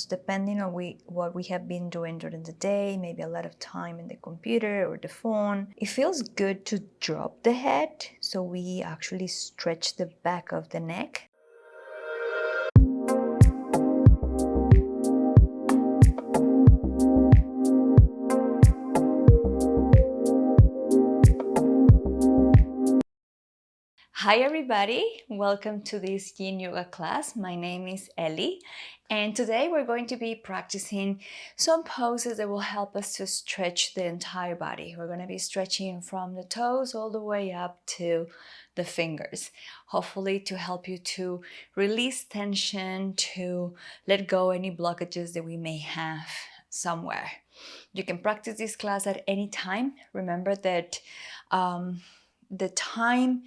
depending on what we have been doing during the day, maybe a lot of time in the computer or the phone. It feels good to drop the head, so we actually stretch the back of the neck. Hi everybody, welcome to this Yin Yoga class. My name is Eli, and today we're going to be practicing some poses that will help us to stretch the entire body. We're going to be stretching from the toes all the way up to the fingers, hopefully to help you to release tension, to let go any blockages that we may have somewhere. You can practice this class at any time. Remember that the time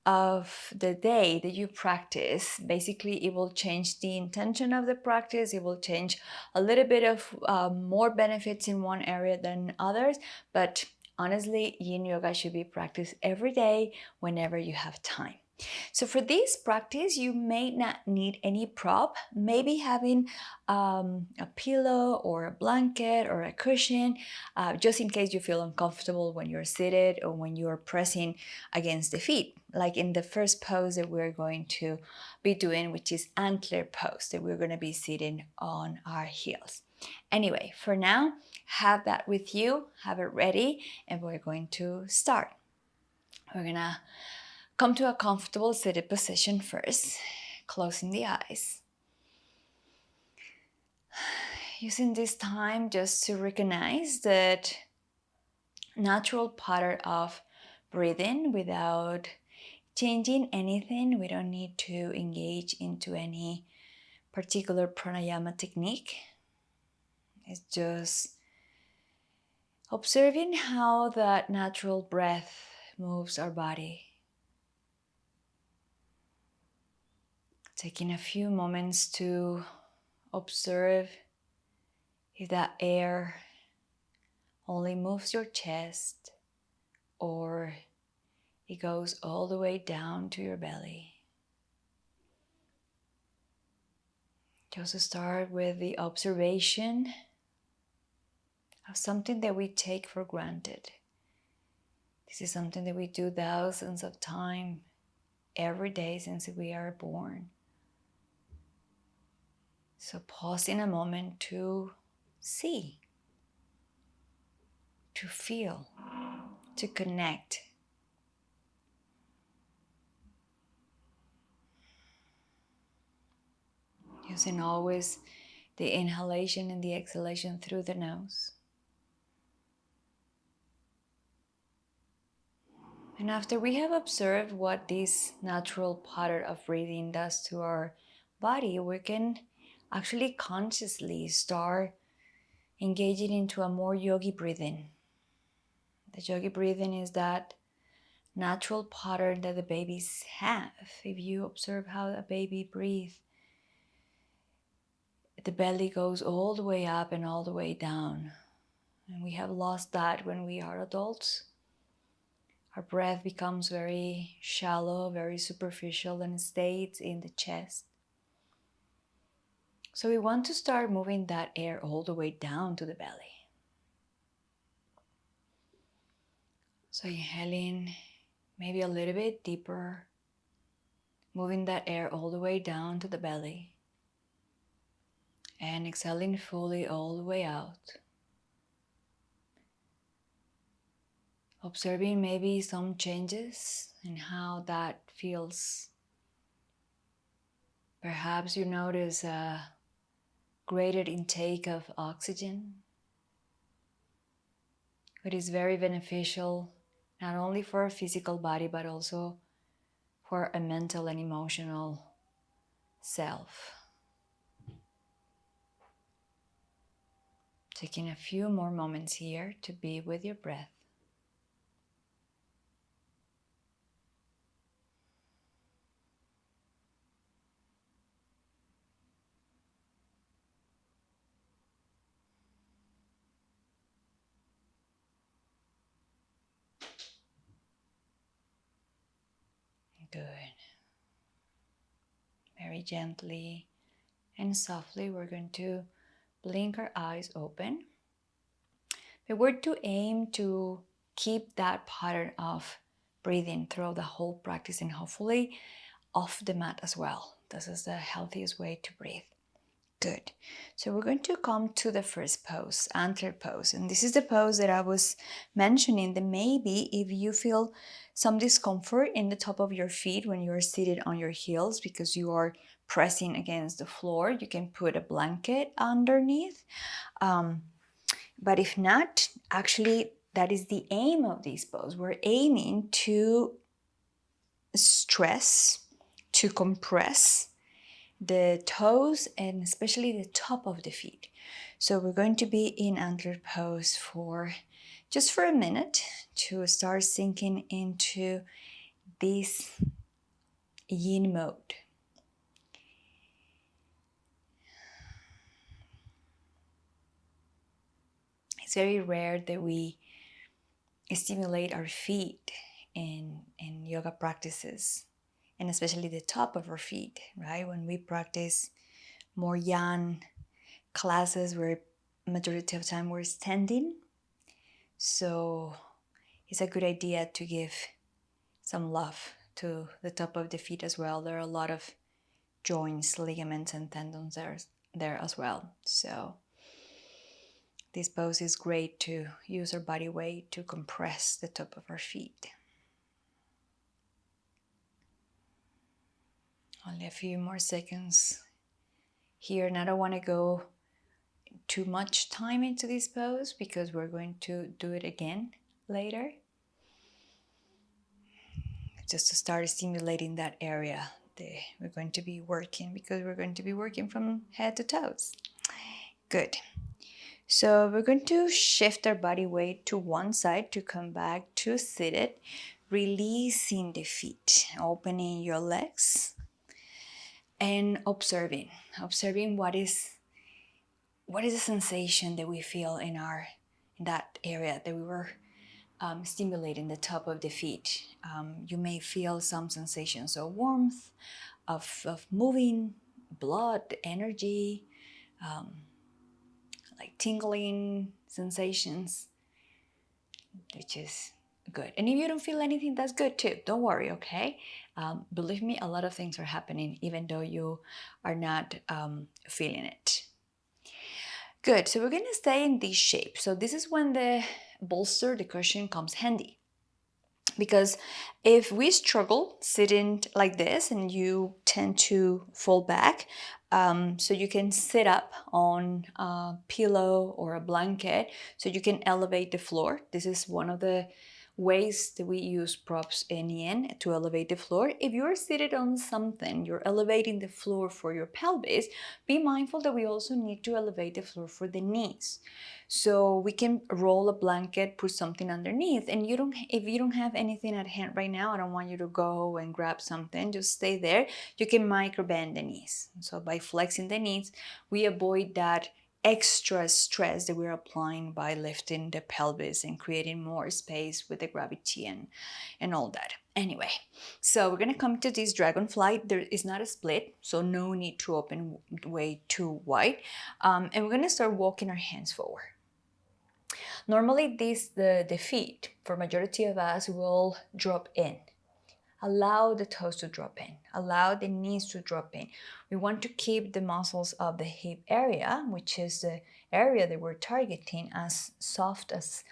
of the day that you practice, basically it will change the intention of the practice. It will change a little bit of more benefits in one area than others, but honestly, Yin Yoga should be practiced every day whenever you have time. So for this practice, you may not need any prop. Maybe having a pillow or a blanket or a cushion, just in case you feel uncomfortable when you're seated or when you're pressing against the feet. Like in the first pose that we're going to be doing, which is antler pose, that we're going to be sitting on our heels. Anyway, for now, have that with you, have it ready, and we're going to start. We're going to come to a comfortable seated position first, closing the eyes. Using this time just to recognize that natural pattern of breathing without changing anything. We don't need to engage into any particular pranayama technique. It's just observing how that natural breath moves our body. Taking a few moments to observe if that air only moves your chest or it goes all the way down to your belly. Just start with the observation of something that we take for granted. This is something that we do thousands of times every day since we are born. So pause in a moment to see, to feel, to connect. Using always the inhalation and the exhalation through the nose. And after we have observed what this natural pattern of breathing does to our body, we can actually consciously start engaging into a more yogi breathing. The yogi breathing is that natural pattern that the babies have. If you observe how a baby breathes, the belly goes all the way up and all the way down. And we have lost that when we are adults. Our breath becomes very shallow, very superficial, and stays in the chest. So we want to start moving that air all the way down to the belly. So inhaling maybe a little bit deeper, moving that air all the way down to the belly. And exhaling fully all the way out. Observing maybe some changes in how that feels. Perhaps you notice a greater intake of oxygen. It is very beneficial not only for our physical body but also for a mental and emotional self. Taking a few more moments here to be with your breath. Good. Very gently and softly we're going to blink our eyes open. But we're to aim to keep that pattern of breathing throughout the whole practice and hopefully off the mat as well. This is the healthiest way to breathe. Good. So we're going to come to the first pose, antler pose. And this is the pose that I was mentioning, that maybe if you feel some discomfort in the top of your feet when you're seated on your heels because you are pressing against the floor, you can put a blanket underneath. But if not, actually, that is the aim of this pose. We're aiming to stress, to compress the toes and especially the top of the feet. So we're going to be in antler pose for just for a minute to start sinking into this yin mode. It's very rare that we stimulate our feet in yoga practices, and especially the top of our feet, right? When we practice more yang classes where majority of the time we're standing. So it's a good idea to give some love to the top of the feet as well. There are a lot of joints, ligaments, and tendons there as well. So this pose is great to use our body weight to compress the top of our feet. Only a few more seconds here, and I don't want to go too much time into this pose because we're going to do it again later. Just to start stimulating that area that we're going to be working, because we're going to be working from head to toes. Good. So we're going to shift our body weight to one side to come back to seated, releasing the feet, opening your legs, and observing what is the sensation that we feel in that area that we were stimulating the top of the feet. You may feel some sensations of warmth, of moving, blood, energy, like tingling sensations, which is good. And if you don't feel anything, that's good too. Don't worry, okay? Believe me, a lot of things are happening even though you are not feeling it. Good, so we're gonna stay in this shape. So this is when the bolster, the cushion comes handy. Because if we struggle sitting like this and you tend to fall back, so you can sit up on a pillow or a blanket so you can elevate the floor. This is one of the ways that we use props in yin to elevate the floor. If you're seated on something, you're elevating the floor for your pelvis, be mindful that we also need to elevate the floor for the knees. So we can roll a blanket, put something underneath, and if you don't have anything at hand right now, I don't want you to go and grab something, just stay there. You can micro bend the knees. So by flexing the knees, we avoid that extra stress that we're applying by lifting the pelvis and creating more space with the gravity and all that. Anyway, so we're gonna come to this Dragonflight. There is not a split, so no need to open way too wide. And we're gonna start walking our hands forward. Normally the feet, for majority of us, will drop in. Allow the toes to drop in. Allow the knees to drop in. We want to keep the muscles of the hip area, which is the area that we're targeting, as soft as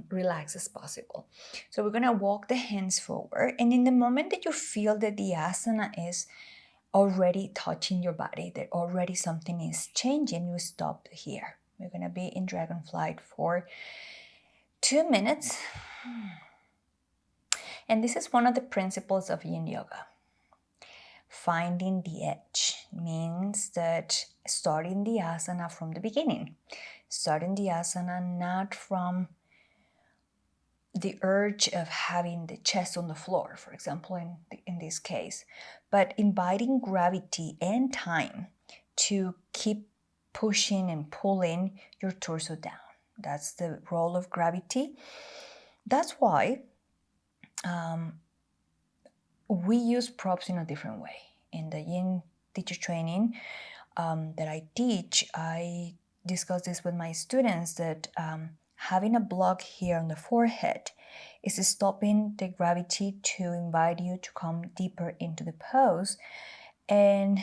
relaxed as possible. So we're gonna walk the hands forward, and in the moment that you feel that the asana is already touching your body, that already something is changing, you stop here. We're gonna be in Dragonflight for 2 minutes. And this is one of the principles of Yin Yoga. Finding the edge means that starting the asana from the beginning. Starting the asana not from the urge of having the chest on the floor, for example, in this case, but inviting gravity and time to keep pushing and pulling your torso down. That's the role of gravity. That's why we use props in a different way. In the Yin teacher training that I teach, I discuss this with my students that having a block here on the forehead is stopping the gravity to invite you to come deeper into the pose. And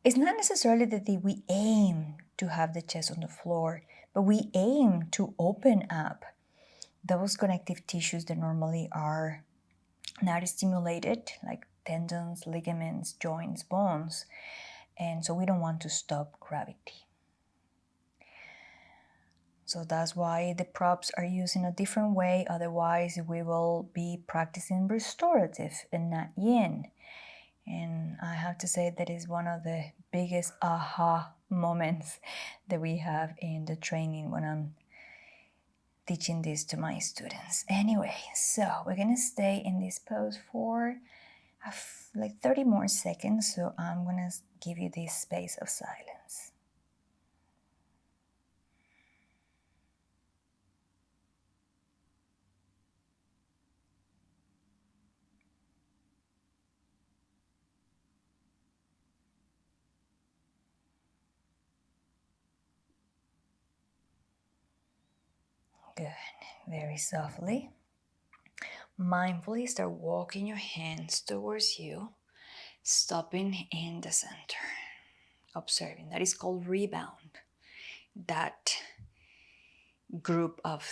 it's not necessarily that we aim to have the chest on the floor, but we aim to open up those connective tissues that normally are not stimulated, like tendons, ligaments, joints, bones. And so we don't want to stop gravity. So that's why the props are used in a different way. Otherwise, we will be practicing restorative and not yin. And I have to say that is one of the biggest aha moments that we have in the training when I'm teaching this to my students. Anyway, so we're gonna stay in this pose for like 30 more seconds. So I'm gonna give you this space of silence. Good. Very softly, mindfully start walking your hands towards you, stopping in the center, observing. That is called rebound. That group of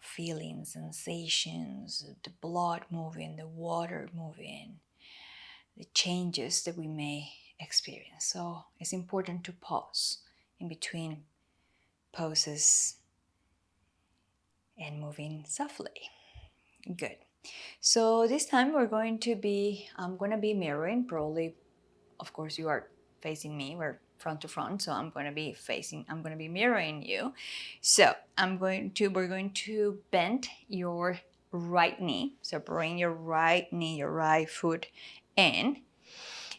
feelings, sensations, the blood moving, the water moving, the changes that we may experience. So it's important to pause in between poses and moving softly. Good. So this time I'm going to be mirroring. Probably, of course, you are facing me. We're front to front, so I'm going to be mirroring you. So we're going to bend your right knee. So bring your right knee, your right foot in.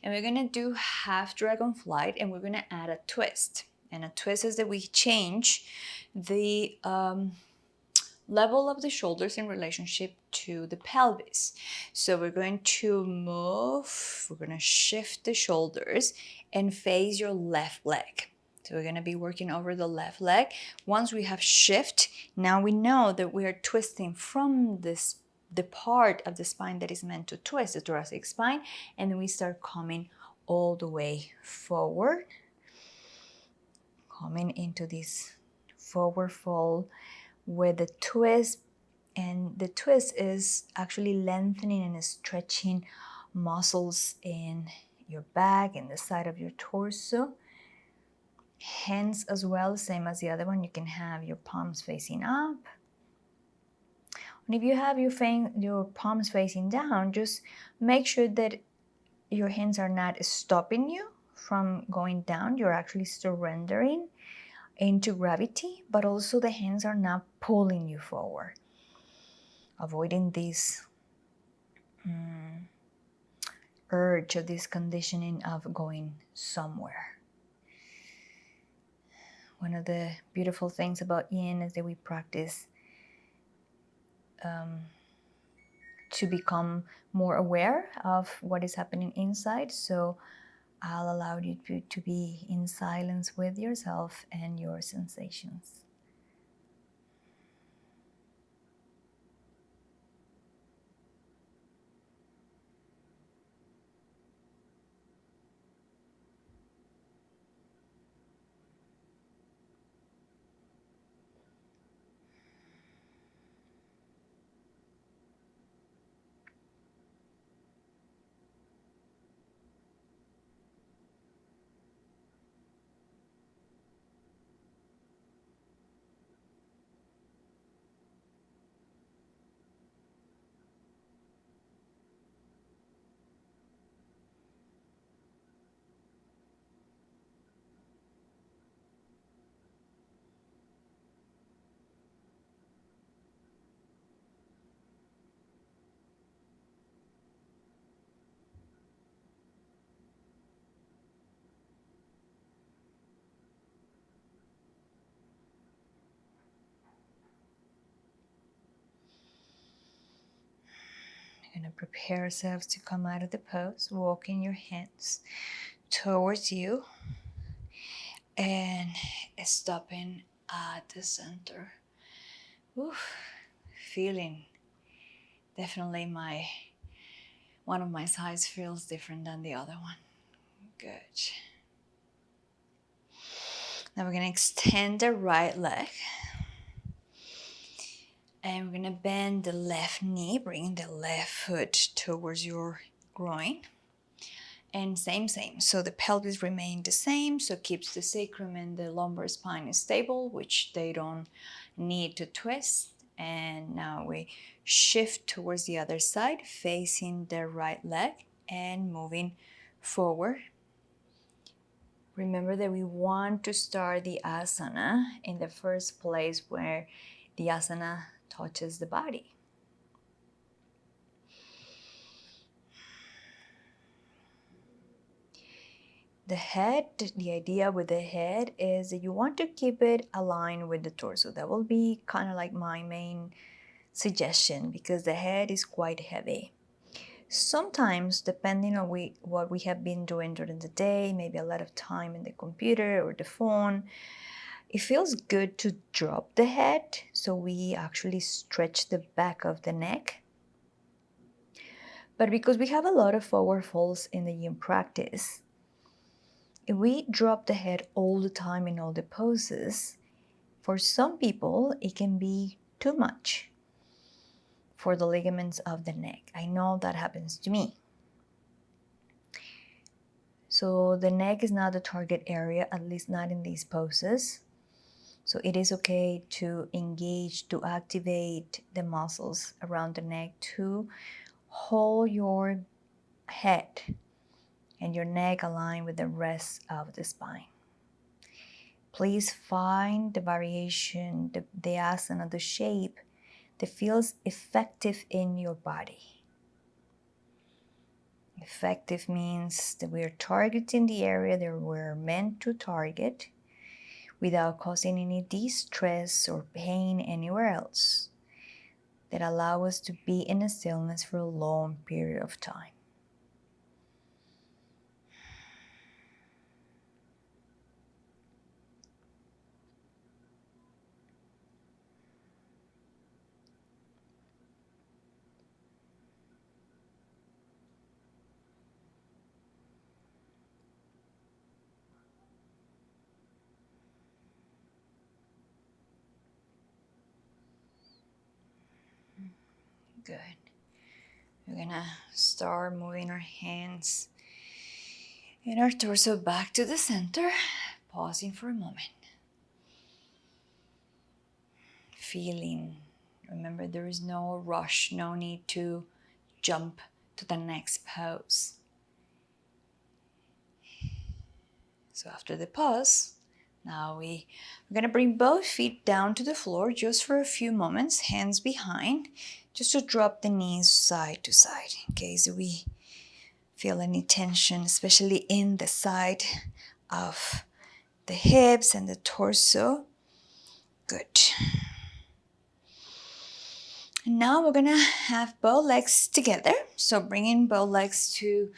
And we're going to do half Dragonflight, and we're going to add a twist. And a twist is that we change the level of the shoulders in relationship to the pelvis. So we're going to shift the shoulders and face your left leg. So we're going to be working over the left leg. Once we have shift, now we know that we are twisting from the part of the spine that is meant to twist, the thoracic spine, and then we start coming all the way forward, coming into this forward fold with the twist. And the twist is actually lengthening and stretching muscles in your back and the side of your torso. Hands as well, same as the other one. You can have your palms facing up. And if you have your palms facing down, just make sure that your hands are not stopping you from going down. You're actually surrendering into gravity, but also the hands are not pulling you forward. Avoiding this urge or this conditioning of going somewhere. One of the beautiful things about Yin is that we practice to become more aware of what is happening inside. So I'll allow you to be in silence with yourself and your sensations. We're going to prepare ourselves to come out of the pose, walking your hands towards you. and stopping at the center. Oof, feeling definitely one of my sides feels different than the other one. Good. Now we're going to extend the right leg. And we're going to bend the left knee, bring the left foot towards your groin. And same. So the pelvis remains the same, so keeps the sacrum and the lumbar spine stable, which they don't need to twist. And now we shift towards the other side, facing the right leg and moving forward. Remember that we want to start the asana in the first place where the asana touches the body. The head, the idea with the head is that you want to keep it aligned with the torso. That will be kind of like my main suggestion because the head is quite heavy. Sometimes, depending on what we have been doing during the day, maybe a lot of time in the computer or the phone, it feels good to drop the head, so we actually stretch the back of the neck. But because we have a lot of forward folds in the yin practice, if we drop the head all the time in all the poses, for some people it can be too much for the ligaments of the neck. I know that happens to me. So the neck is not the target area, at least not in these poses. So it is okay to engage, to activate the muscles around the neck to hold your head and your neck aligned with the rest of the spine. Please find the variation, the asana, the shape that feels effective in your body. Effective means that we are targeting the area that we're meant to target without causing any distress or pain anywhere else, that allow us to be in a stillness for a long period of time. Good. We're gonna start moving our hands and our torso back to the center, pausing for a moment. Feeling, remember there is no rush, no need to jump to the next pose. So after the pause, now we're gonna bring both feet down to the floor just for a few moments, hands behind, just to drop the knees side to side in case we feel any tension, especially in the side of the hips and the torso. Good. And now we're gonna have both legs together. So bringing both legs to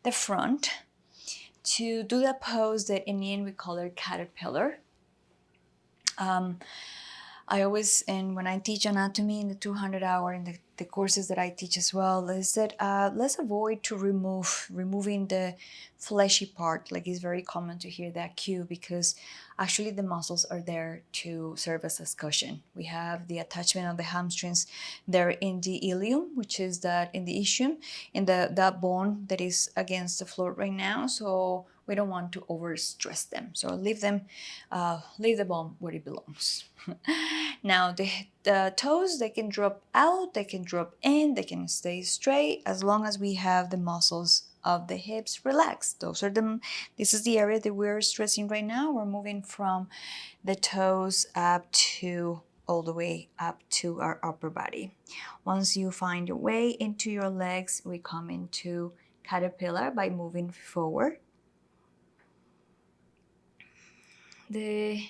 the front to do that pose that in yin we call it caterpillar. I always, and when I teach anatomy in the 200 hour, in the courses that I teach as well, is that let's avoid to removing the fleshy part. Like it's very common to hear that cue because actually the muscles are there to serve as a cushion. We have the attachment of the hamstrings there in the ilium, which is that in the ischium, in that bone that is against the floor right now. So we don't want to overstress them. So leave the bone where it belongs. Now the toes, they can drop out, they can drop in, they can stay straight as long as we have the muscles of the hips relaxed. This is the area that we're stressing right now. We're moving from the toes up to all the way up to our upper body. Once you find your way into your legs, we come into caterpillar by moving forward. The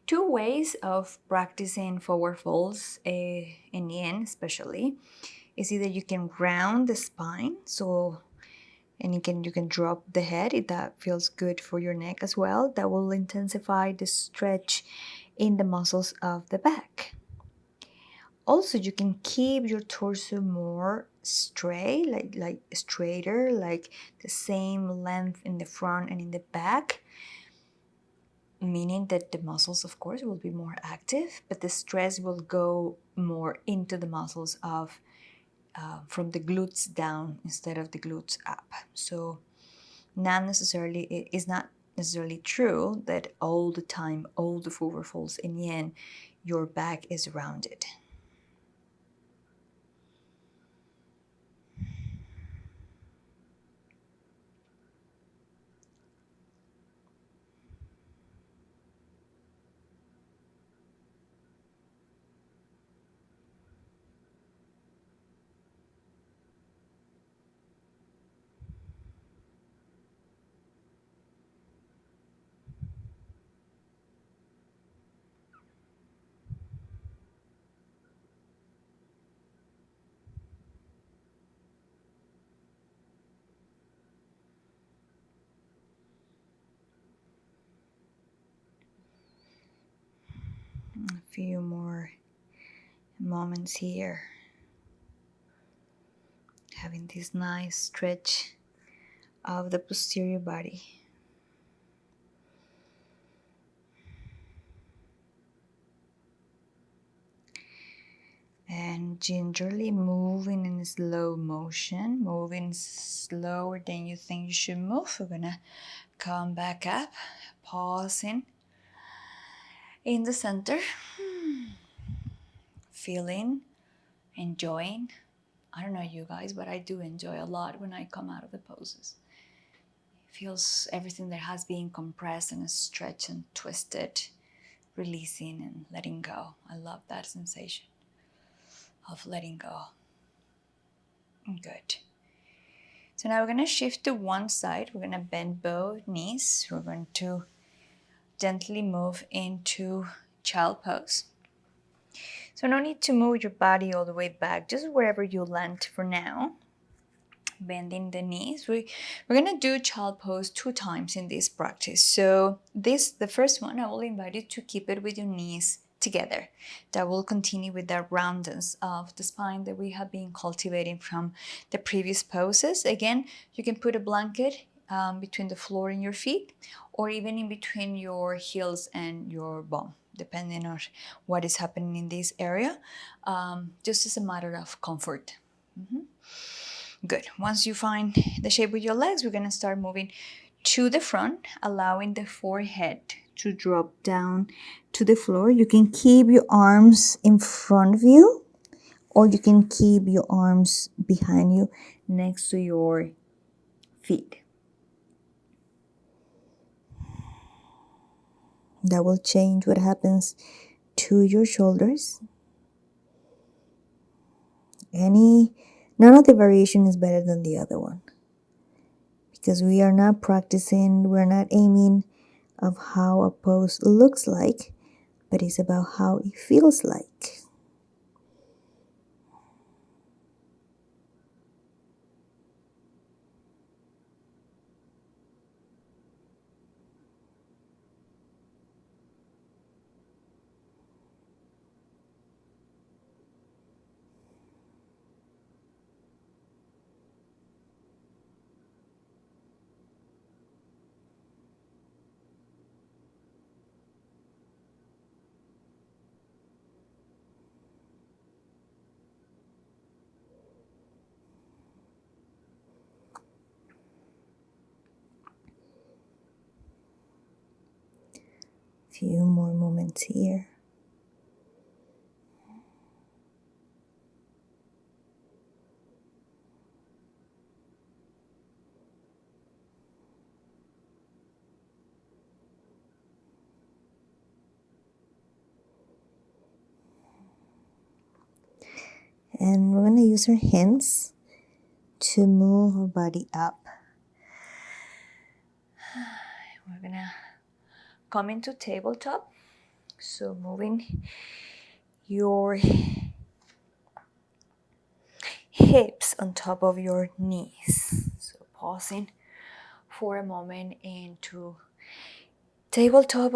two ways of practicing forward folds in yin especially is either you can round the spine, so And you can drop the head if that feels good for your neck as well. That will intensify the stretch in the muscles of the back. Also, you can keep your torso more straight, like straighter, like the same length in the front and in the back, meaning that the muscles, of course, will be more active, but the stress will go more into the muscles of from the glutes down instead of the glutes up. So it is not necessarily true that all the time, all the forward folds in yin, your back is rounded. A few more moments here, having this nice stretch of the posterior body. And gingerly moving in slow motion, moving slower than you think you should move. We're gonna come back up, pausing in the center, feeling, enjoying. I don't know you guys, but I do enjoy a lot when I come out of the poses. It feels everything that has been compressed and stretched and twisted, releasing and letting go. I love that sensation of letting go. Good. So now we're going to shift to one side. We're going to bend both knees. We're going to gently move into child pose. So no need to move your body all the way back, just wherever you land for now. Bending the knees. We're going to do child pose 2 times in this practice. So the first one, I will invite you to keep it with your knees together. That will continue with that roundness of the spine that we have been cultivating from the previous poses. Again, you can put a blanket between the floor and your feet, or even in between your heels and your bum, depending on what is happening in this area, just as a matter of comfort. Good. Once you find the shape with your legs, we're going to start moving to the front, allowing the forehead to drop down to the floor. You can keep your arms in front of you, or you can keep your arms behind you next to your feet. That will change what happens to your shoulders. None of the variation is better than the other one. Because we are not practicing, we're not aiming of how a pose looks like, but it's about how it feels like. Few more moments here. And we're going to use our hands to move our body up. We're going to come into tabletop. So moving your hips on top of your knees. So pausing for a moment into tabletop,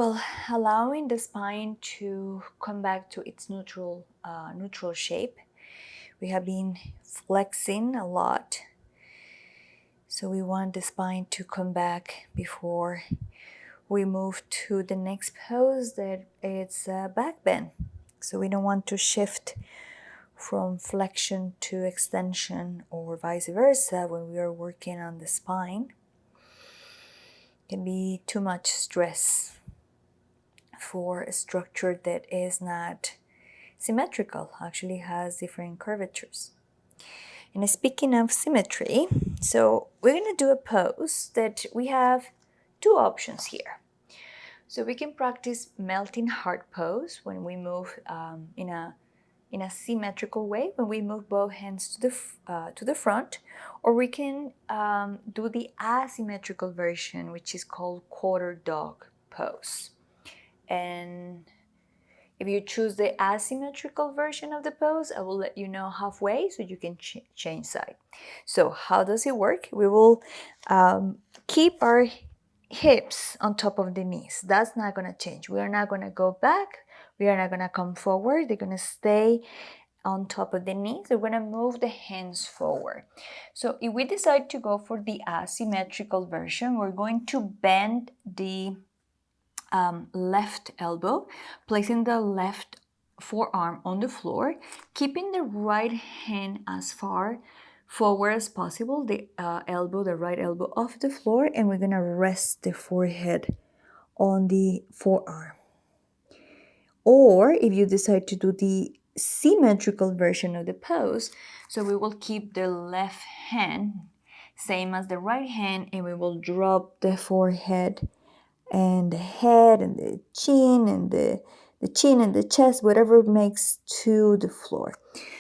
allowing the spine to come back to its neutral shape. We have been flexing a lot, so we want the spine to come back before we move to the next pose, that it's back bend. So we don't want to shift from flexion to extension or vice versa when we are working on the spine. It can be too much stress for a structure that is not symmetrical, actually has different curvatures. And speaking of symmetry, so we're going to do a pose that we have two options here. So we can practice melting heart pose when we move in a symmetrical way, when we move both hands to the front, or we can do the asymmetrical version, which is called quarter dog pose. And if you choose the asymmetrical version of the pose, I will let you know halfway so you can change side. So how does it work? We will keep our hips on top of the knees. That's not going to change. We are not going to go back. We are not going to come forward. They're going to stay on top of the knees. We're going to move the hands forward. So if we decide to go for the asymmetrical version, we're going to bend the left elbow, placing the left forearm on the floor, keeping the right hand as far forward as possible, the right elbow off the floor, and we're gonna rest the forehead on the forearm. Or if you decide to do the symmetrical version of the pose, so we will keep the left hand same as the right hand, and we will drop the forehead and the head and the chin and the chin and the chest, whatever makes to the floor.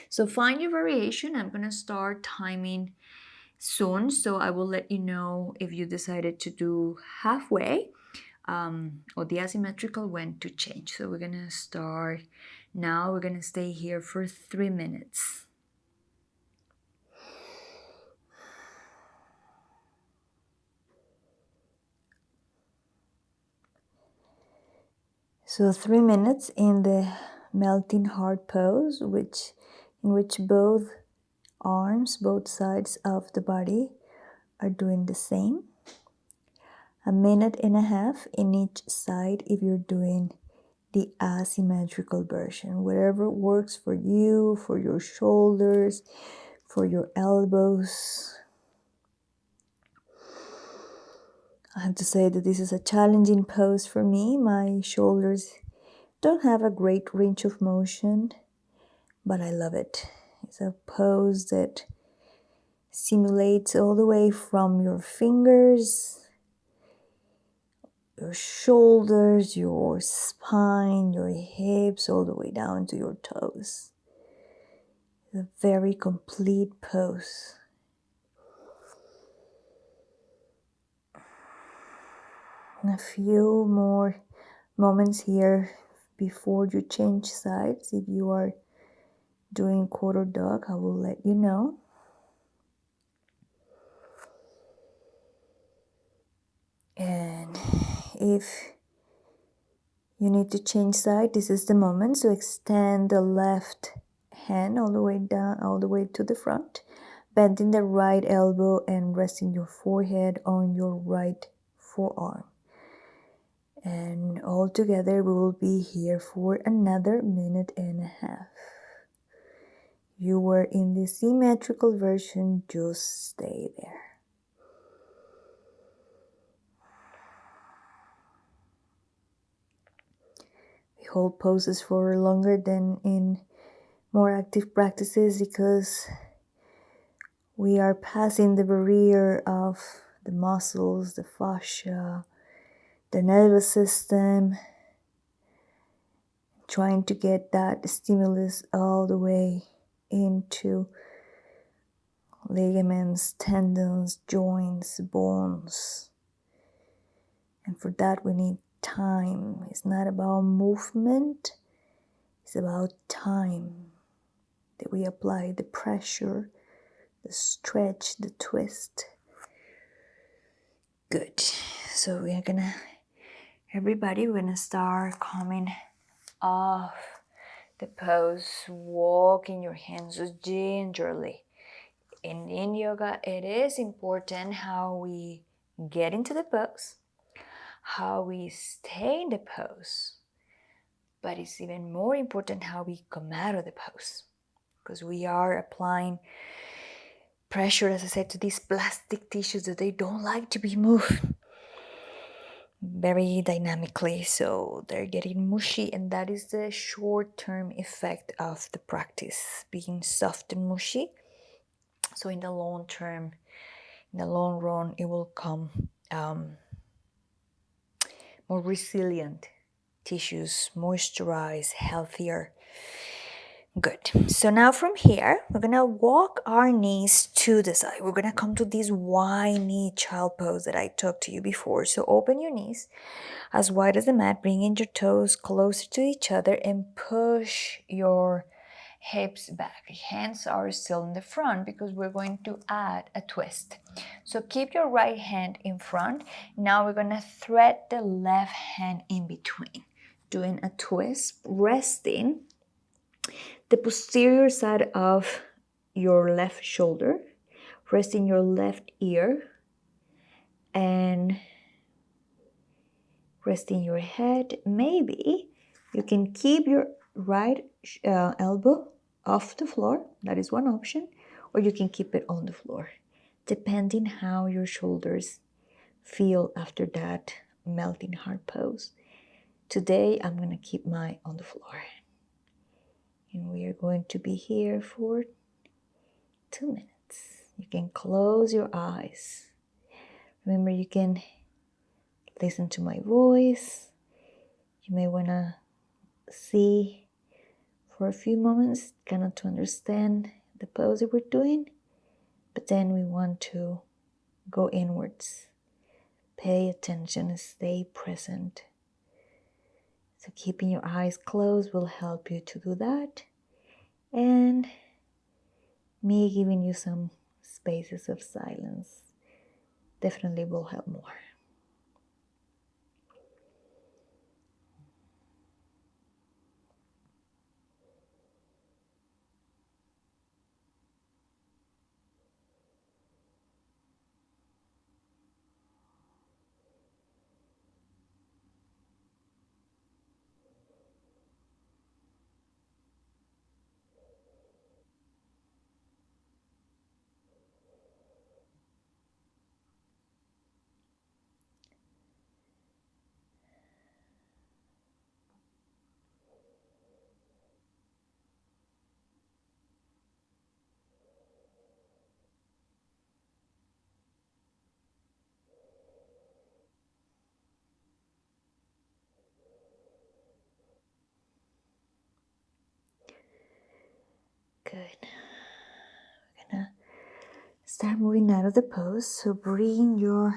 So find your variation. I'm going to start timing soon, so I will let you know if you decided to do halfway or the asymmetrical, when to change. So we're going to start now. We're going to stay here for 3 minutes. So 3 minutes in the melting heart pose, in which both arms, both sides of the body are doing the same. 1.5 minutes in each side if you're doing the asymmetrical version. Whatever works for you, for your shoulders, for your elbows. I have to say that this is a challenging pose for me. My shoulders don't have a great range of motion, but I love it. It's a pose that simulates all the way from your fingers, your shoulders, your spine, your hips, all the way down to your toes. It's a very complete pose. And a few more moments here before you change sides. If you are doing quarter dog, I will let you know. And if you need to change side, this is the moment. So extend the left hand all the way down, all the way to the front, bending the right elbow and resting your forehead on your right forearm. And all together we will be here for another 1.5 minutes. You were in the symmetrical version, just stay there. We hold poses for longer than in more active practices because we are passing the barrier of the muscles, the fascia, the nervous system, trying to get that stimulus all the way into ligaments, tendons, joints, bones. And for that we need time. It's not about movement, it's about time that we apply the pressure, the stretch, the twist Good. So we're gonna, everybody, we're gonna start coming off the pose, walking your hands gingerly. In Yin Yoga, it is important how we get into the pose, how we stay in the pose, but it's even more important how we come out of the pose, because we are applying pressure, as I said, to these plastic tissues that they don't like to be moved very dynamically, so they're getting mushy, and that is the short-term effect of the practice, being soft and mushy. So in the long term, in the long run, it will come more resilient tissues, moisturized, healthier. Good. So now from here, we're gonna walk our knees to the side. We're gonna come to this wide knee child pose that I talked to you before. So open your knees as wide as the mat, bringing your toes closer to each other and push your hips back. Hands are still in the front because we're going to add a twist. So keep your right hand in front. Now we're gonna thread the left hand in between, doing a twist, resting the posterior side of your left shoulder, resting your left ear, and resting your head. Maybe you can keep your right elbow off the floor. That is one option. Or you can keep it on the floor, depending how your shoulders feel after that melting heart pose. Today, I'm going to keep mine on the floor. And we are going to be here for 2 minutes. You can close your eyes. Remember, you can listen to my voice. You may want to see for a few moments, kind of to understand the pose that we're doing. But then we want to go inwards. Pay attention and stay present. So keeping your eyes closed will help you to do that. And me giving you some spaces of silence definitely will help more. Good. We're gonna start moving out of the pose. So bring your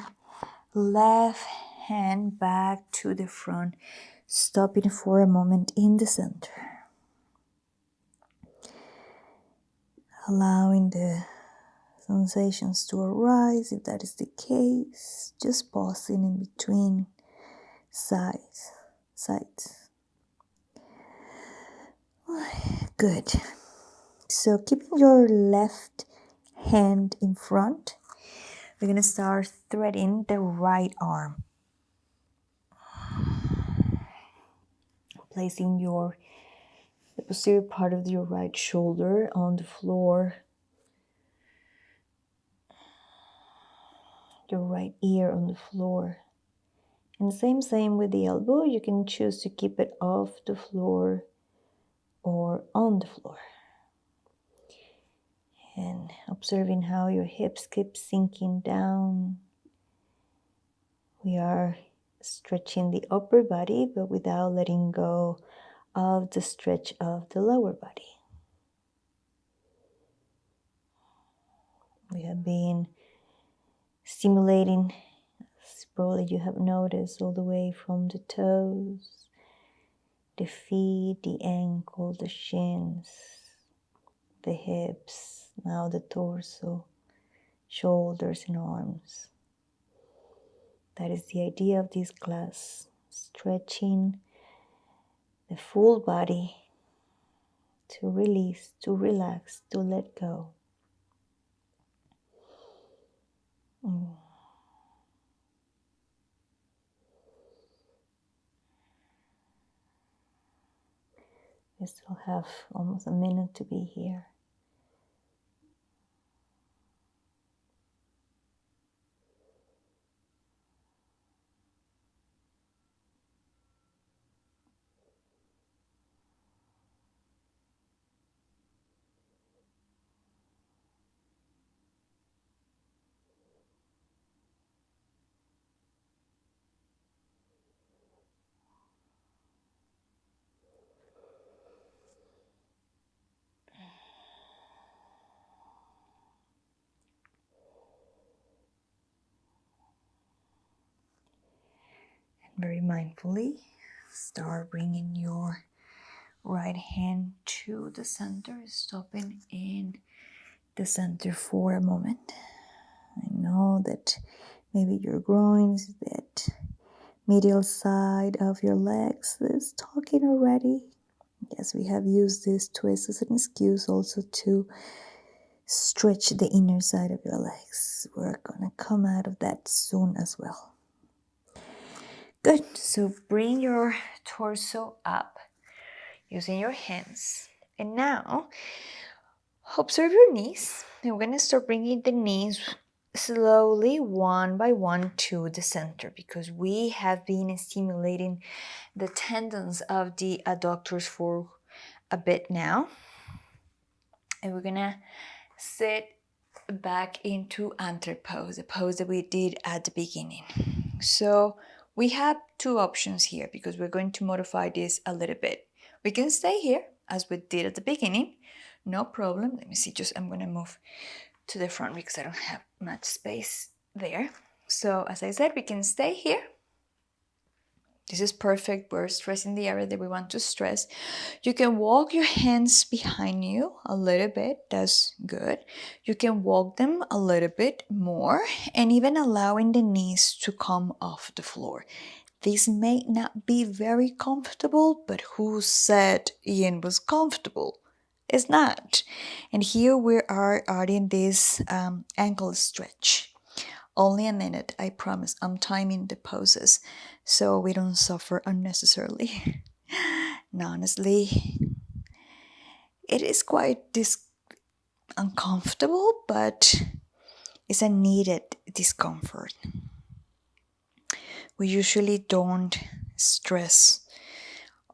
left hand back to the front, stopping for a moment in the center. Allowing the sensations to arise, if that is the case. Just pausing in between sides. Good. So keeping your left hand in front, we're going to start threading the right arm. Placing the posterior part of your right shoulder on the floor. Your right ear on the floor. And same with the elbow. You can choose to keep it off the floor or on the floor. And observing how your hips keep sinking down. We are stretching the upper body, but without letting go of the stretch of the lower body. We have been stimulating, as probably you have noticed, all the way from the toes, the feet, the ankle, the shins, the hips, now the torso, shoulders and arms. That is the idea of this class, stretching the full body to release, to relax, to let go. We still have almost a minute to be here. Very mindfully, start bringing your right hand to the center, stopping in the center for a moment. I know that maybe your groins, that medial side of your legs is talking already. Yes, we have used this twist as an excuse also to stretch the inner side of your legs. We're gonna come out of that soon as well. Good. So bring your torso up using your hands. And now, observe your knees. And we're going to start bringing the knees slowly, one by one, to the center because we have been stimulating the tendons of the adductors for a bit now. And we're going to sit back into antre pose, the pose that we did at the beginning. So we have two options here because we're going to modify this a little bit. We can stay here as we did at the beginning, no problem. Let me see, I'm going to move to the front because I don't have much space there. So as I said, we can stay here. This is perfect. We're stressing the area that we want to stress. You can walk your hands behind you a little bit. That's good. You can walk them a little bit more and even allowing the knees to come off the floor. This may not be very comfortable, but who said Yin was comfortable? It's not. And here we are adding this ankle stretch. Only a minute, I promise. I'm timing the poses so we don't suffer unnecessarily. And honestly, it is quite uncomfortable, but it's a needed discomfort. We usually don't stress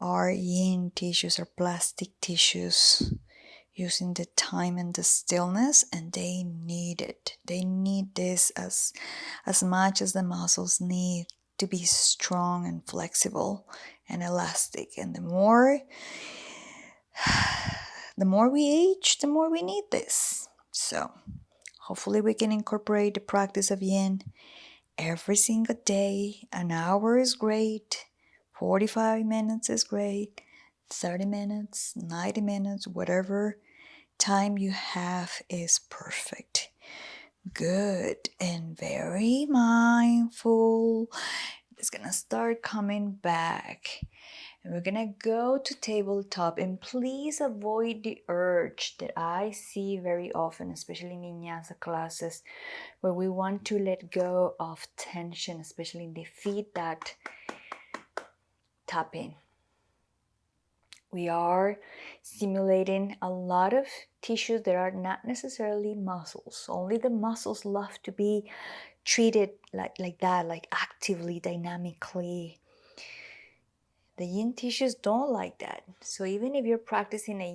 our yin tissues or plastic tissues using the time and the stillness, and they need it. They need this as much as the muscles need to be strong and flexible and elastic. And the more we age, the more we need this. So hopefully we can incorporate the practice of yin every single day. An hour is great, 45 minutes is great, 30 minutes, 90 minutes, whatever time you have is perfect. Good. And very mindful. It's gonna start coming back. And we're gonna go to tabletop, and please avoid the urge that I see very often, especially in vinyasa classes, where we want to let go of tension, especially in the feet that tap in. We are stimulating a lot of tissues that are not necessarily muscles. Only the muscles love to be treated like that, like actively, dynamically. The yin tissues don't like that. So even if you're practicing a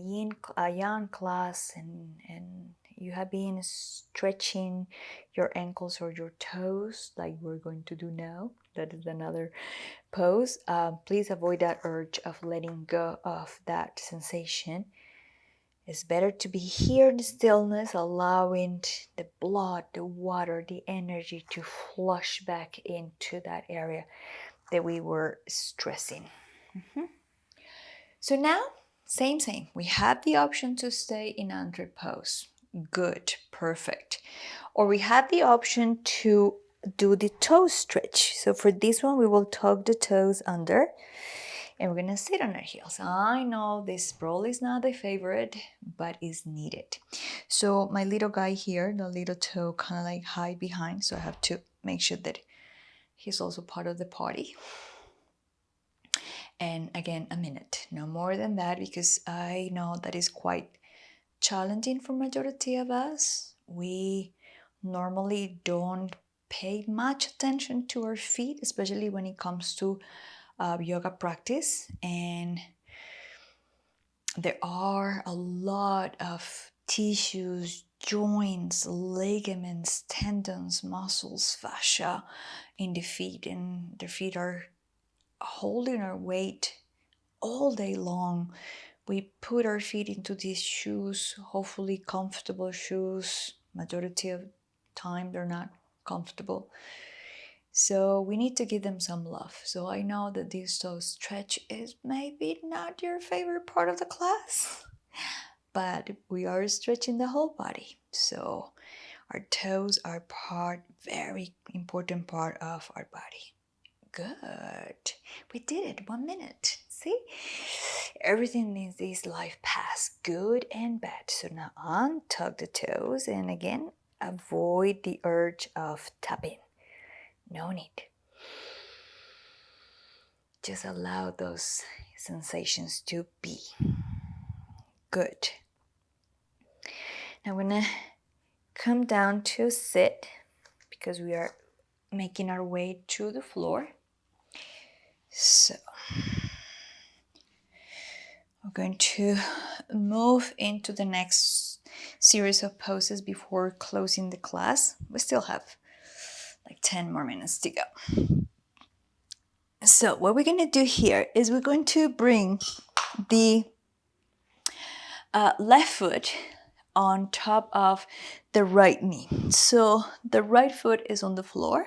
yang class and you have been stretching your ankles or your toes like we're going to do now, that is another pose, please avoid that urge of letting go of that sensation. It's better to be here in the stillness, allowing the blood, the water, the energy to flush back into that area that we were stressing. So now, same. We have the option to stay in antre pose. Good, perfect. Or we have the option to do the toe stretch. So for this one, we will tuck the toes under and we're gonna sit on our heels. I know this probably is not the favorite, but is needed. So my little guy here, the little toe kind of like hide behind, so I have to make sure that he's also part of the party. And again, a minute, no more than that, because I know that is quite challenging for majority of us. We normally don't pay much attention to our feet, especially when it comes to yoga practice. And there are a lot of tissues, joints, ligaments, tendons, muscles, fascia in the feet, and the feet are holding our weight all day long. We put our feet into these shoes, hopefully comfortable shoes. Majority of time they're not comfortable. So we need to give them some love. So I know that this toe stretch is maybe not your favorite part of the class, but we are stretching the whole body. So our toes are very important part of our body. Good. We did it. 1 minute. See? Everything in this life pass, good and bad. So now untuck the toes and again, avoid the urge of tapping. No need. Just allow those sensations to be. Good. Now I'm gonna come down to sit because we are making our way to the floor. So we're going to move into the next series of poses before closing the class. We still have like 10 more minutes to go. So what we're going to do here is we're going to bring the left foot on top of the right knee. So the right foot is on the floor.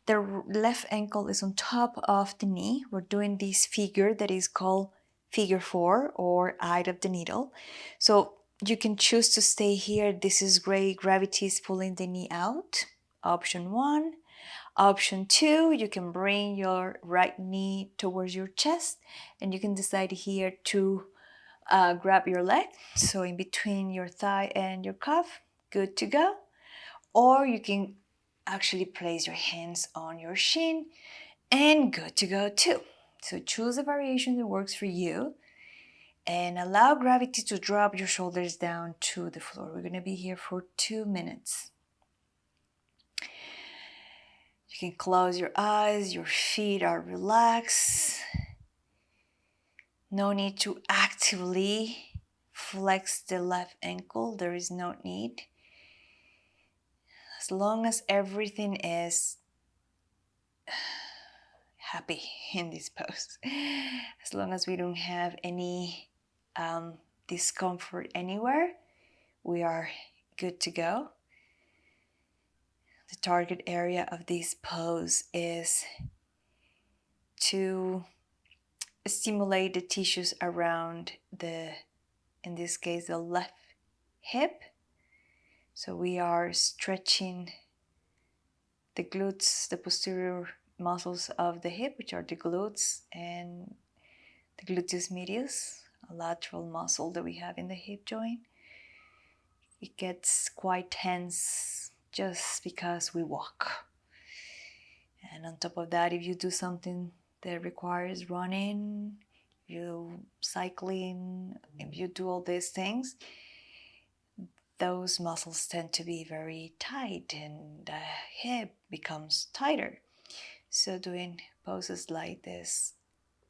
The left ankle is on top of the knee. We're doing this figure that is called figure 4 or eye of the needle. So you can choose to stay here. This is great. Gravity is pulling the knee out. Option 1. Option 2, you can bring your right knee towards your chest and you can decide here to grab your leg. So in between your thigh and your calf, good to go. Or you can actually place your hands on your shin and good to go too. So choose a variation that works for you and allow gravity to drop your shoulders down to the floor. We're going to be here for 2 minutes. You can close your eyes, your feet are relaxed. No need to actively flex the left ankle, there is no need. As long as everything is happy in this pose, as long as we don't have any discomfort anywhere, we are good to go. The target area of this pose is to stimulate the tissues around in this case, the left hip. So we are stretching the glutes, the posterior muscles of the hip, which are the glutes and the gluteus medius, a lateral muscle that we have in the hip joint. It gets quite tense just because we walk. And on top of that, if you do something that requires running, you cycling, if you do all these things, those muscles tend to be very tight and the hip becomes tighter. So doing poses like this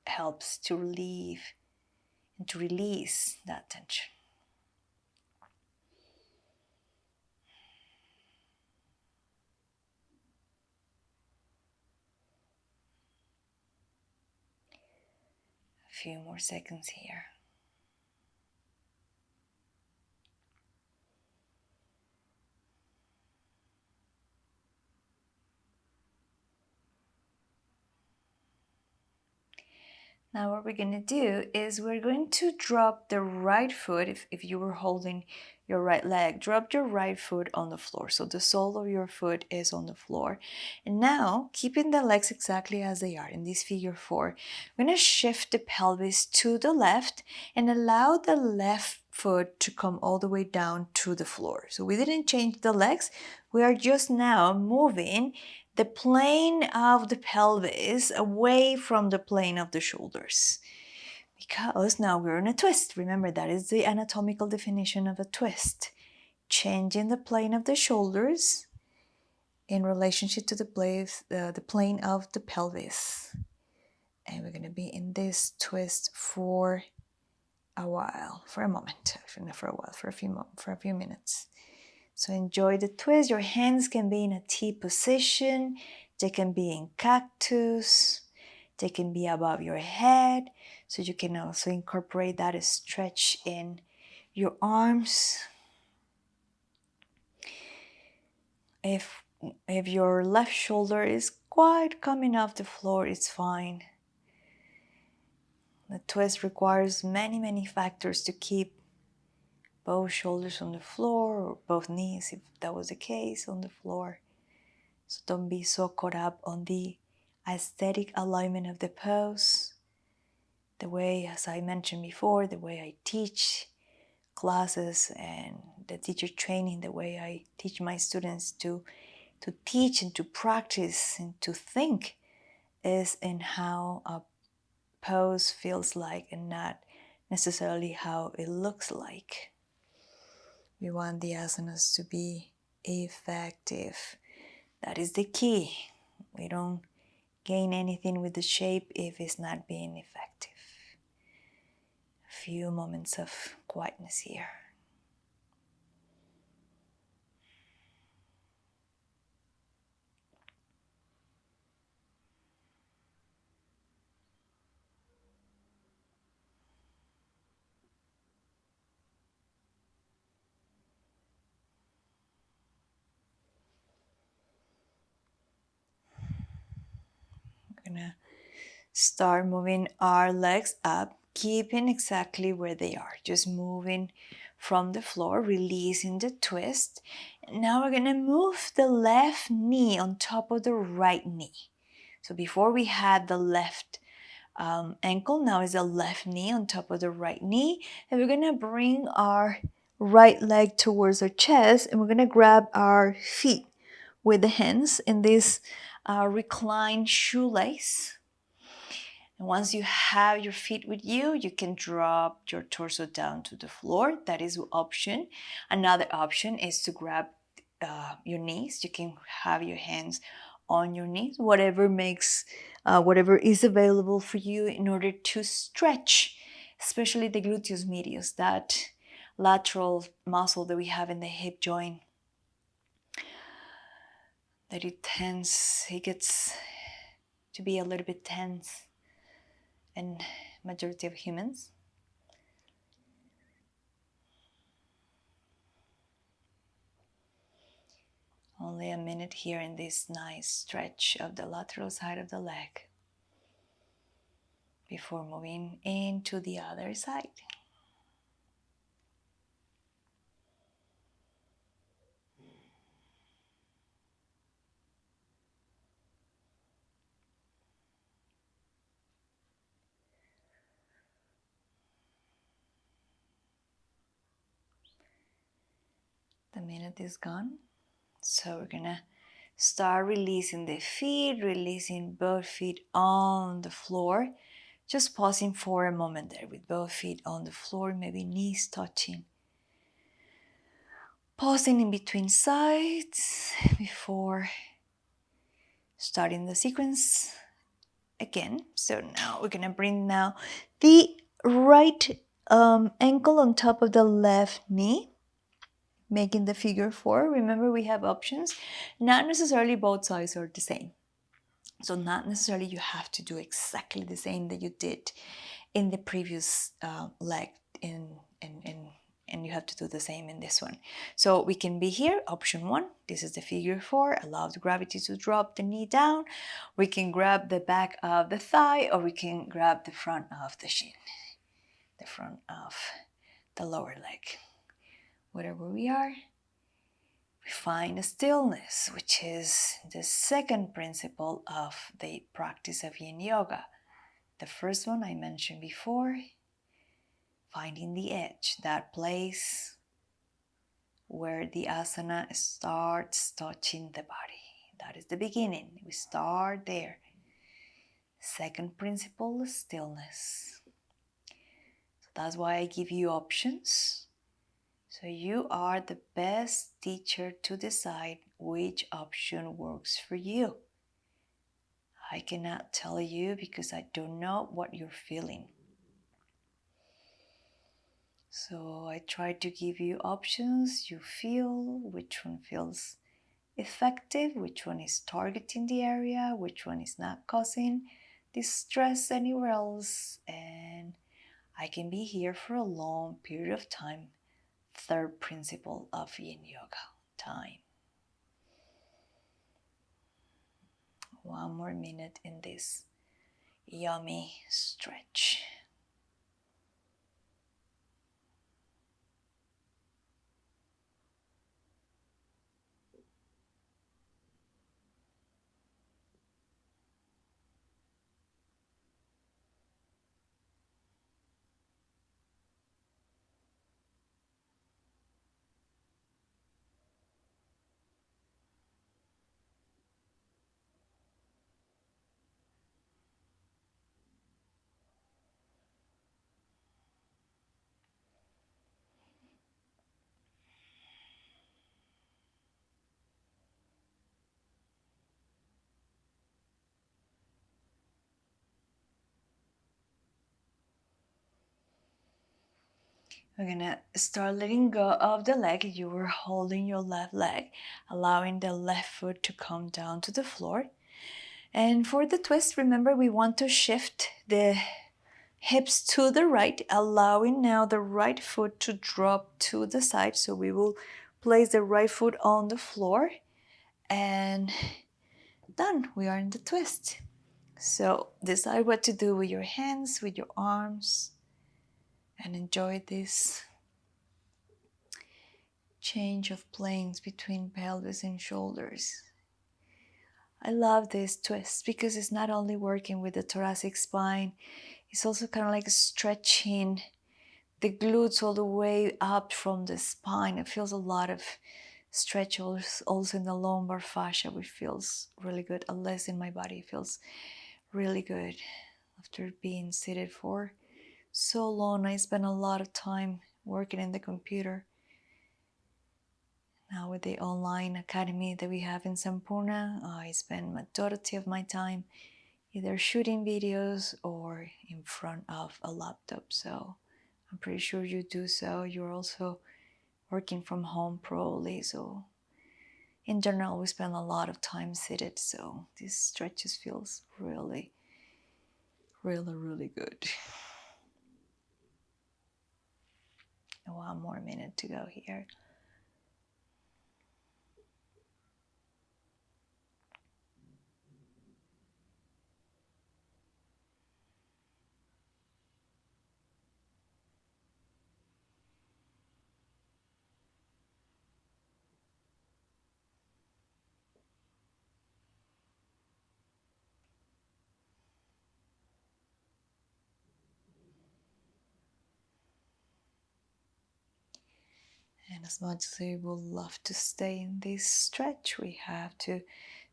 helps to relieve and to release that tension. A few more seconds here. Now what we're going to do is we're going to drop the right foot, if you were holding your right leg, drop your right foot on the floor. So the sole of your foot is on the floor. And now, keeping the legs exactly as they are in this figure 4, we're going to shift the pelvis to the left and allow the left foot to come all the way down to the floor. So we didn't change the legs. We are just now moving the plane of the pelvis away from the plane of the shoulders. Because now we're in a twist. Remember, that is the anatomical definition of a twist. Changing the plane of the shoulders in relationship to the plane of the pelvis. And we're going to be in this twist for a while, for a moment, actually not for a while, for a few minutes. So enjoy the twist. Your hands can be in a T position. They can be in cactus. They can be above your head. So you can also incorporate that stretch in your arms. If your left shoulder is quite coming off the floor, it's fine. The twist requires many factors to keep both shoulders on the floor, or both knees, if that was the case, on the floor. So don't be so caught up on the aesthetic alignment of the pose. The way, as I mentioned before, the way I teach classes and the teacher training, the way I teach my students to teach and to practice and to think is in how a pose feels like and not necessarily how it looks like. We want the asanas to be effective. That is the key. We don't gain anything with the shape if it's not being effective. A few moments of quietness here. We're gonna start moving our legs up, keeping exactly where they are, just moving from the floor, releasing the twist. And now we're gonna move the left knee on top of the right knee. So before we had the left ankle, now is the left knee on top of the right knee, and we're gonna bring our right leg towards our chest, and we're gonna grab our feet with the hands in this reclined shoelace. And once you have your feet with you, you can drop your torso down to the floor. That is an option. Another option is to grab your knees. You can have your hands on your knees, whatever is available for you in order to stretch, especially the gluteus medius, that lateral muscle that we have in the hip joint. That it gets to be a little bit tense in majority of humans. Only a minute here in this nice stretch of the lateral side of the leg before moving into the other side. The minute is gone. So we're gonna start releasing the feet, releasing both feet on the floor. Just pausing for a moment there with both feet on the floor, maybe knees touching. Pausing in between sides before starting the sequence again. So now we're gonna bring now the right ankle on top of the left knee, making the figure 4. Remember, we have options. Not necessarily both sides are the same. So not necessarily you have to do exactly the same that you did in the previous leg in and you have to do the same in this one. So we can be here, option 1. This is the figure 4. Allow the gravity to drop the knee down. We can grab the back of the thigh, or we can grab the front of the shin, the front of the lower leg. Wherever we are, we find a stillness, which is the second principle of the practice of Yin Yoga. The first one I mentioned before, finding the edge, that place where the asana starts touching the body. That is the beginning. We start there. Second principle is stillness. So that's why I give you options. So you are the best teacher to decide which option works for you. I cannot tell you because I don't know what you're feeling. So I try to give you options. You feel which one feels effective, which one is targeting the area, which one is not causing distress anywhere else. And I can be here for a long period of time. Third principle of Yin Yoga, time. One more minute in this yummy stretch. We're gonna start letting go of the leg. You were holding your left leg, allowing the left foot to come down to the floor. And for the twist, remember we want to shift the hips to the right, allowing now the right foot to drop to the side. So we will place the right foot on the floor and done. We are in the twist. So decide what to do with your hands, with your arms, and enjoy this change of planes between pelvis and shoulders. I love this twist because it's not only working with the thoracic spine, it's also kind of like stretching the glutes all the way up from the spine. It feels a lot of stretch also in the lumbar fascia, which feels really good. Unless in my body, it feels really good. After being seated for so long, I spent a lot of time working in the computer. Now with the online academy that we have in Sampoorna, I spend majority of my time either shooting videos or in front of a laptop. So I'm pretty sure you do so. You're also working from home probably. So in general, we spend a lot of time seated. So this stretches feels really, really, really good. One more minute to go here. And as much as we would love to stay in this stretch, we have to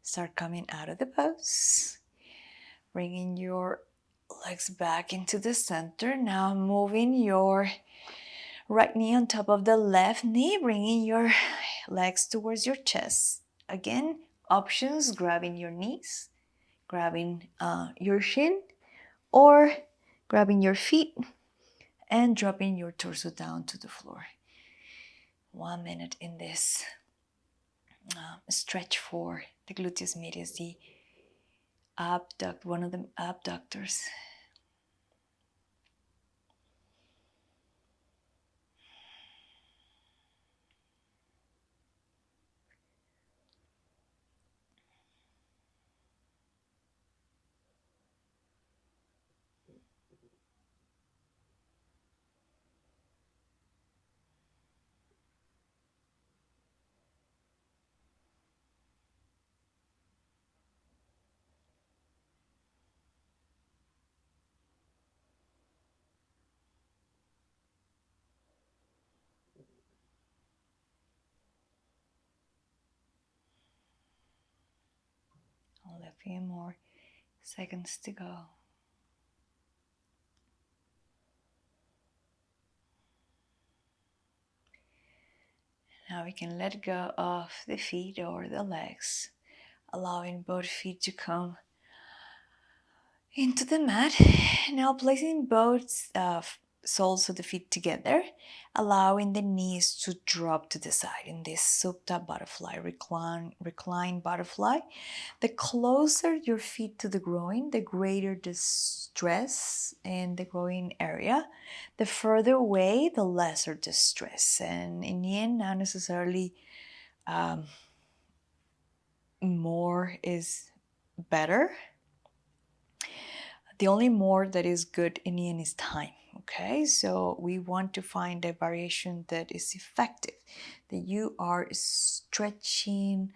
start coming out of the pose. Bringing your legs back into the center. Now moving your right knee on top of the left knee, bringing your legs towards your chest. Again, options, grabbing your knees, grabbing your shin, or grabbing your feet and dropping your torso down to the floor. 1 minute in this stretch for the gluteus medius, the one of the abductors. few more seconds to go. Now we can let go of the feet or the legs, allowing both feet to come into the mat. Now placing both soles of the feet together, allowing the knees to drop to the side in this supta butterfly, recline butterfly. The closer your feet to the groin, the greater the stress in the groin area. The further away, the lesser the stress. And in Yin, not necessarily more is better. The only more that is good in Yin is time. Okay, so we want to find a variation that is effective, that you are stretching,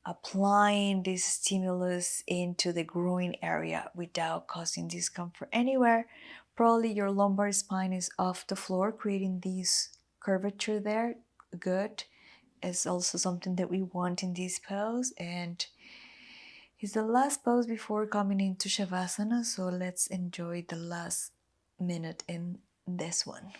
applying this stimulus into the groin area without causing discomfort anywhere. Probably your lumbar spine is off the floor, creating this curvature there. Good. It's also something that we want in this pose, and it's the last pose before coming into Shavasana, so let's enjoy the last minute in this one.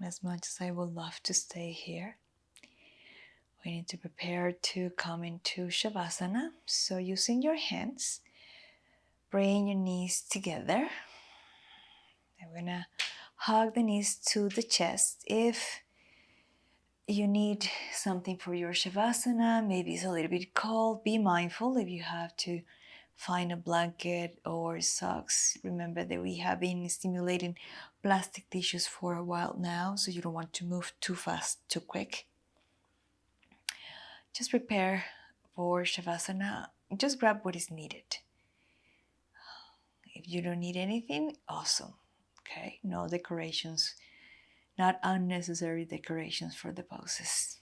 As much as I would love to stay here, we need to prepare to come into Shavasana. So using your hands, bring your knees together. I'm gonna hug the knees to the chest. If you need something for your Shavasana, maybe it's a little bit cold, be mindful if you have to find a blanket or socks. Remember that we have been stimulating plastic tissues for a while now, so you don't want to move too fast, too quick. Just prepare for Shavasana. Just grab what is needed. If you don't need anything, awesome. Okay, no decorations, not unnecessary decorations for the poses.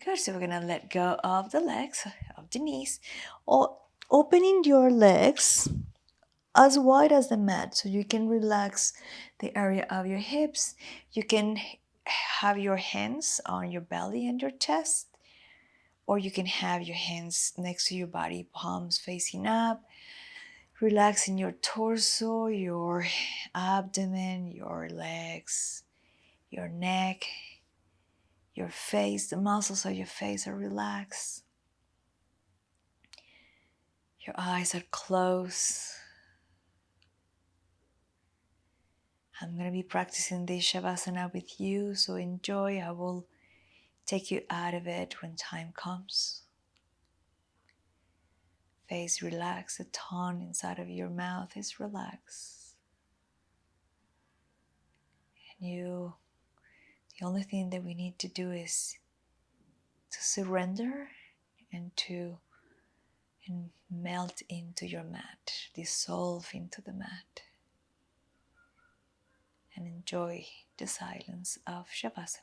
Good, so we're gonna let go of the legs, of the knees, or opening your legs as wide as the mat so you can relax the area of your hips. You can have your hands on your belly and your chest, or you can have your hands next to your body, palms facing up, relaxing your torso, your abdomen, your legs, your neck, your face. The muscles of your face are relaxed. Your eyes are closed. I'm going to be practicing this Shavasana with you, so enjoy. I will take you out of it when time comes. Face relaxed, the tongue inside of your mouth is relaxed. And the only thing that we need to do is to surrender and melt into your mat, dissolve into the mat, and enjoy the silence of Shavasana.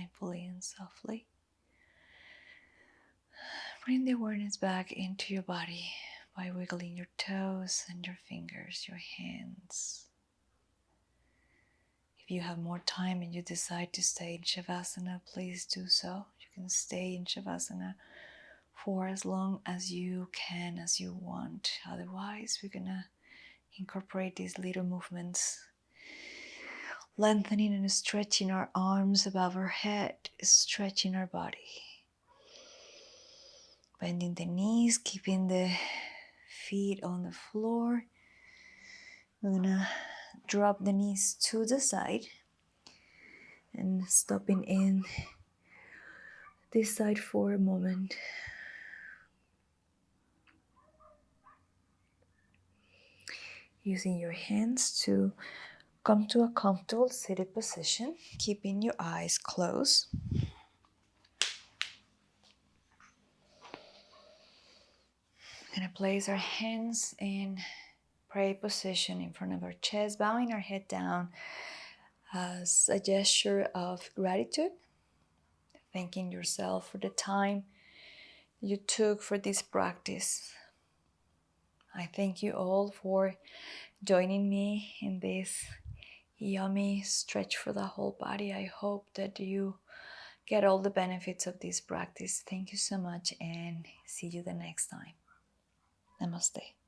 mindfully and softly. Bring the awareness back into your body by wiggling your toes and your fingers, your hands. If you have more time and you decide to stay in Shavasana, please do so. You can stay in Shavasana for as long as you can, as you want. Otherwise, we're gonna incorporate these little movements, lengthening and stretching our arms above our head, stretching our body. Bending the knees, keeping the feet on the floor. We're gonna drop the knees to the side and stopping in this side for a moment. Using your hands to come to a comfortable seated position, keeping your eyes closed. We're gonna place our hands in prayer position in front of our chest, bowing our head down as a gesture of gratitude, thanking yourself for the time you took for this practice. I thank you all for joining me in this yummy stretch for the whole body. I hope that you get all the benefits of this practice. Thank you so much and see you the next time. Namaste.